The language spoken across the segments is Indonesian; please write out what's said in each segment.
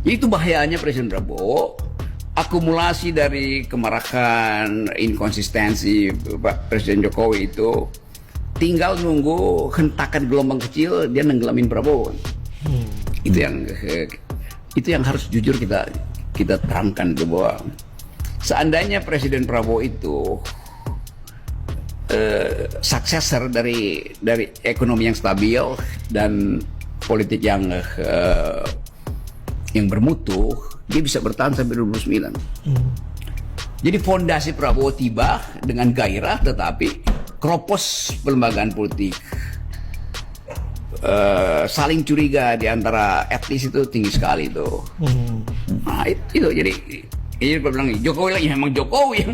Jadi itu bahayanya Presiden Prabowo, akumulasi dari kemarahan, inkonsistensi Pak Presiden Jokowi itu tinggal nunggu hentakan gelombang kecil dia nenggelamin Prabowo. Itu yang harus jujur kita terangkan itu, bahwa seandainya Presiden Prabowo itu suksesor dari ekonomi yang stabil dan politik yang bermutu, dia bisa bertahan sampai 2029. Jadi fondasi Prabowo tiba dengan gairah, tetapi keropos pelembagaan politik, saling curiga di antara etnis itu tinggi sekali tuh. Nah itu jadi ini gue bilang Jokowi lagi, memang Jokowi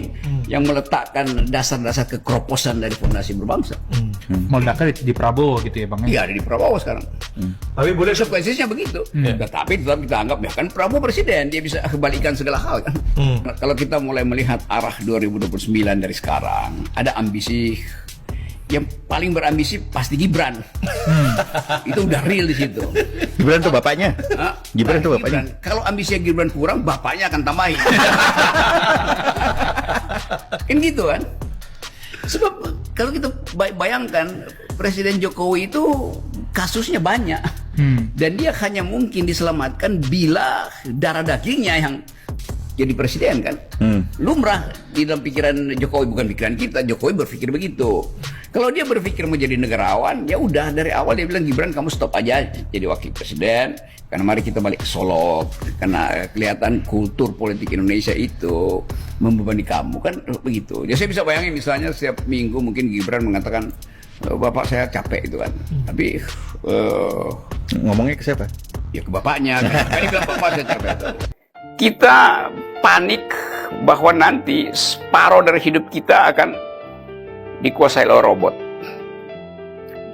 yang meletakkan dasar-dasar kekeroposan dari fondasi berbangsa. Meledaknya di Prabowo gitu ya Bang? Iya, ada di Prabowo sekarang. Tapi boleh konsekuensinya begitu. Tetapi tetap kita anggap ya kan Prabowo presiden, dia bisa kebalikan segala hal kan. Kalau kita mulai melihat arah 2029 dari sekarang, ada ambisi. Yang paling berambisi pasti Gibran. Itu udah real di situ. Gibran tuh bapaknya. Gibran tuh bapaknya. Kalau ambisinya Gibran kurang, bapaknya akan tambahin. Kan gitu kan? Sebab kalau kita bayangkan Presiden Jokowi itu kasusnya banyak. Dan dia hanya mungkin diselamatkan bila darah dagingnya yang jadi presiden kan. Lumrah di dalam pikiran Jokowi, bukan pikiran kita. Jokowi berpikir begitu. Kalau dia berpikir mau jadi negarawan, ya udah dari awal dia bilang, Gibran kamu stop aja jadi wakil presiden, karena mari kita balik ke Solo, karena kelihatan kultur politik Indonesia itu membebani kamu kan begitu. Jadi saya bisa bayangin misalnya setiap minggu mungkin Gibran mengatakan, bapak saya capek itu kan. Tapi ngomongnya ke siapa? Ya ke bapaknya. Kan dia bilang bapak saya capek itu. Kita panik bahwa nanti separuh dari hidup kita akan dikuasai oleh robot.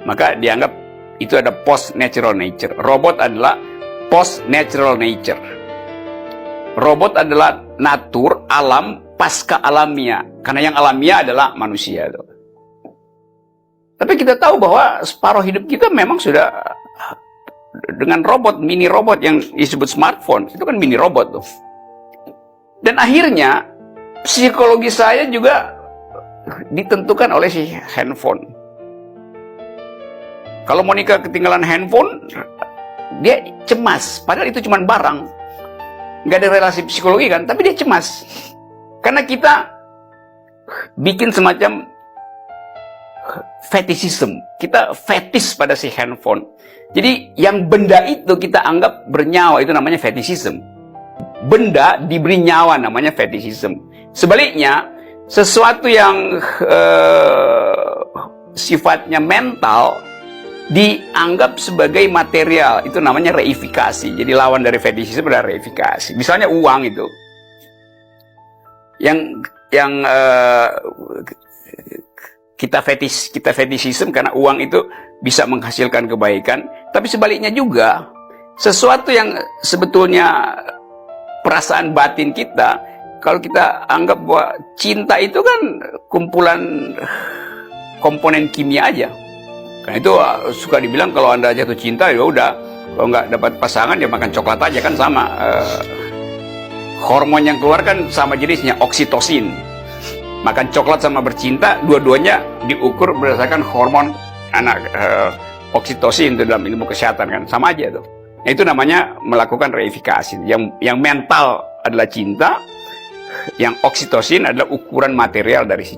Maka dianggap itu ada post-natural nature. Robot adalah post-natural nature. Robot adalah natur, alam, pasca alamiah. Karena yang alamiah adalah manusia. Tapi kita tahu bahwa separuh hidup kita memang sudah dengan robot, mini robot yang disebut smartphone. Itu kan mini robot tuh. Dan akhirnya psikologi saya juga ditentukan oleh si handphone. Kalau Monica ketinggalan handphone, dia cemas. Padahal itu cuma barang, nggak ada relasi psikologi kan, tapi dia cemas karena kita bikin semacam fetishism. Kita fetis pada si handphone. Jadi yang benda itu kita anggap bernyawa, itu namanya fetishism. Benda diberi nyawa, namanya fetishism. Sebaliknya, sesuatu yang sifatnya mental dianggap sebagai material, itu namanya reifikasi. Jadi lawan dari fetishisme adalah reifikasi. Misalnya uang itu, yang kita fetishisme karena uang itu bisa menghasilkan kebaikan. Tapi sebaliknya juga, sesuatu yang sebetulnya perasaan batin kita, kalau kita anggap bahwa cinta itu kan kumpulan komponen kimia aja. Karena itu suka dibilang kalau Anda jatuh cinta, ya udah, kalau nggak dapat pasangan ya makan coklat aja kan sama. Hormon yang keluar kan sama jenisnya, oksitosin. Makan coklat sama bercinta, dua-duanya diukur berdasarkan hormon oksitosin itu dalam ilmu kesehatan kan, sama aja tuh. Nah, itu namanya melakukan reifikasi. Yang mental adalah cinta, yang oksitosin adalah ukuran material dari si